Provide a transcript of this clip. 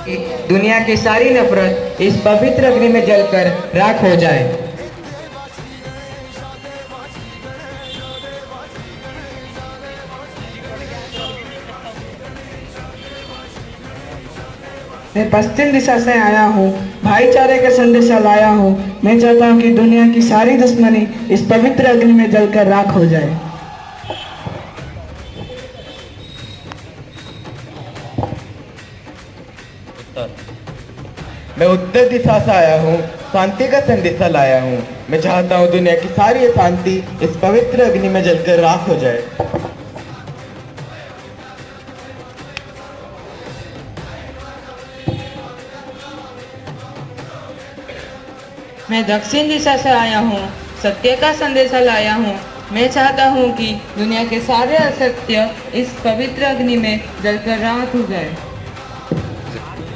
दुनिया की सारी नफरत इस पवित्र अग्नि में जलकर राख हो जाए। मैं पश्चिम दिशा से आया हूँ, भाईचारे का संदेशा लाया हूँ। मैं चाहता हूँ कि दुनिया की सारी दुश्मनी इस पवित्र अग्नि में जलकर राख हो जाए। मैं उत्तर दिशा से आया हूँ, शांति का संदेशा लाया हूँ। मैं चाहता हूँ दुनिया की सारी अशांति इस पवित्र अग्नि में जलकर राख हो जाए। मैं दक्षिण दिशा से आया हूँ, सत्य का संदेशा लाया हूँ। मैं चाहता हूँ कि दुनिया के सारे असत्य इस पवित्र अग्नि में जलकर राख हो जाए।